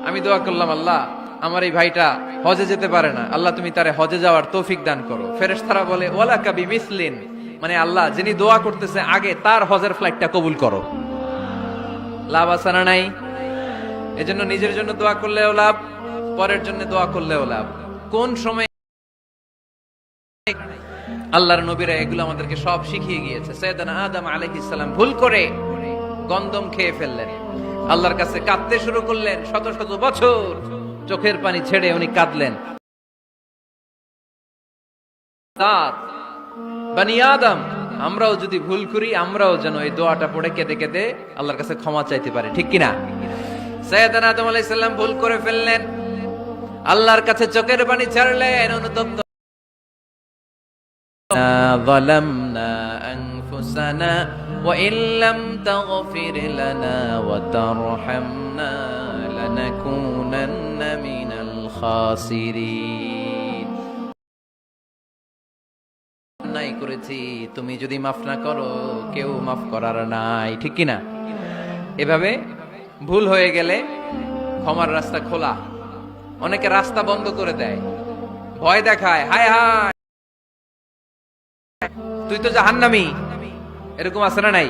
আমি দোয়া করলাম, আল্লাহ আমার এই ভাইটা হজে যেতে পারে না, আল্লাহ তুমি তারে হজে যাওয়ার তৌফিক দান করো। ফেরেশতারা বলে ওয়ালাকা বিমিসলিন, মানে আল্লাহ যিনি দোয়া করতেছে আগে তার হজের ফ্লাইটটা কবুল করো। লাভ আছে না নাই? এজন্য নিজের জন্য দোয়া করলেও লাভ, পরের জন্য দোয়া করলেও লাভ। কোন সময় আল্লাহর নবীরা এগুলো আমাদেরকে সব শিখিয়ে গিয়েছে। সাইয়েদনা আদম আলাইহিস সালাম ভুল করে গন্ধম খেয়ে ফেললেন, আল্লাহর কাছে কাঁদতে শুরু করলেন, শত শত বছর চোখের পানি ছেড়ে উনি কাঁদলেন। বানি আদম, আমরাও যদি ভুল করি, আমরাও যেন এই দোয়াটা পড়ে কেঁদে কেঁদে আল্লাহর কাছে ক্ষমা চাইতে পারি, ঠিক কিনা? সাইয়েদনা আদম আলাইহিস সালাম ভুল করে ফেললেন, আল্লাহর কাছে চোখের পানি ছাড়লেন, অনুতপ্ত ظلمنا أنفسنا وإن لم تغفر لنا وترحمنا لنكونن من الخاسرين। নাই করেছি, তুমি যদি মাফ না করো কেউ মাফ করার নাই, ঠিক কি না? এভাবে ভুল হয়ে গেলে ক্ষমার রাস্তা খোলা। অনেকে রাস্তা বন্ধ করে দেয়, ভয় দেখায়, হায় হায় তুই তো জাহান্নামী, এরকম আছে না নাই?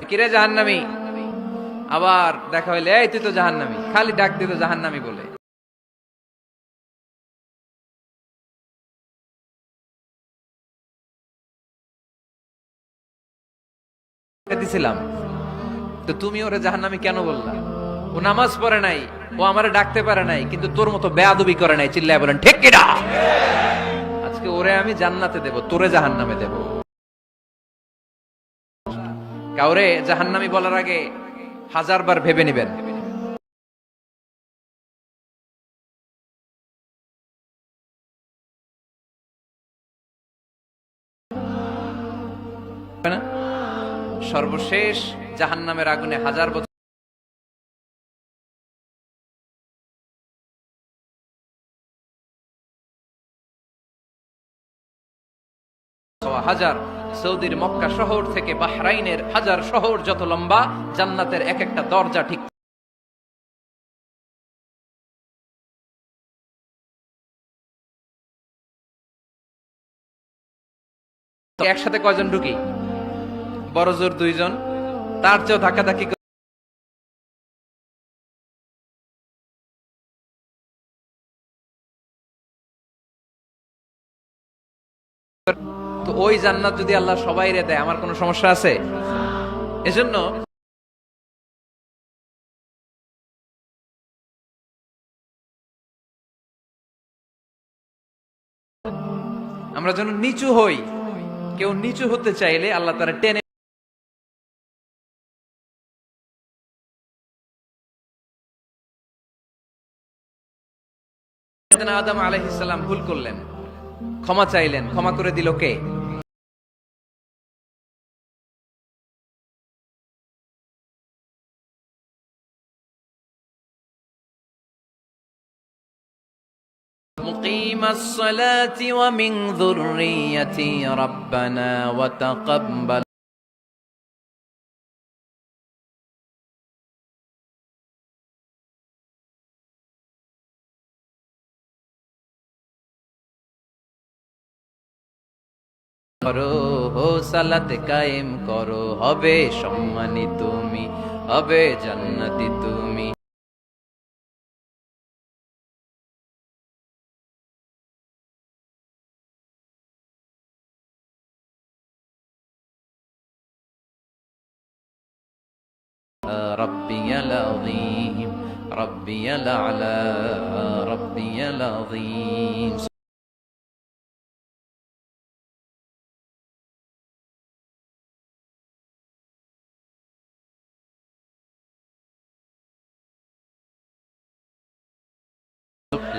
কিরে জাহান্নামী, আবার দেখা হইলে এই তুই তো জাহান্নামী, খালি ডাক দিত জাহান্নামী বলে। দিছিলাম তো তুমি ওরে জাহান্নামী কেন বললা? ও নামাজ পড়ে নাই, ও আমারে ডাকতে পারে নাই, কিন্তু তোর মতো বেয়াদবি করে নাই। চিল্লায় বলেন ঠিক কিনা? আজকে ওরে আমি জান্নাতে দেব, তোরে জাহান্নামে দেব। কাউরে জাহান্নামী বলার আগে 1000 বার ভেবে নিবেন। সর্বশেষ জাহান্নামের আগুনে 1000 বছর হাজার, সৌদির মক্কা শহর থেকে বাহরাইনের হাজার শহর যত লম্বা, জান্নাতের এক একটা দরজা ঠিক একসাথে কয়জন ঢুকি? বড় জোর 2 জন, তার চেয়েও ধাক্কাধাক্কি। তো ওই জান্নাত যদি আল্লাহ সবাই রে দেয়, আমার কোনো সমস্যা আছে? এজন্য আমরা যেন নিচু হই। কেউ নিচু হতে চাইলে আল্লাহ তারা টেনে। আদম আলাইহিস সালাম ভুল করলেন, ক্ষমা চাইলেন, ক্ষমা করে দিল কে? মুকিমাস সালাতি ওয়া মিন যুররিয়াতি রাব্বানা ওয়া তাকাব্বাল। করো হো সালাত কায়েম করো, হবে সম্মানী তুমি, হবে জান্নাতি তুমি। রব্বিয়াল আযীম, রব্বিয়াল আ'লা, রব্বিয়াল আযীম।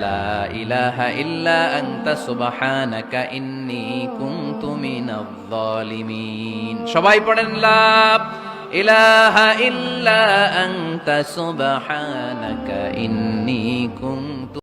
লা ইলাহা ইল্লা আনতা সুবহানাকা ইন্নী কুনতু মিনাজ জালিমিন। সবাই পড়েন লা ইলাহা ইল্লা আনতা সুবহানাকা ইন্নী কুনতু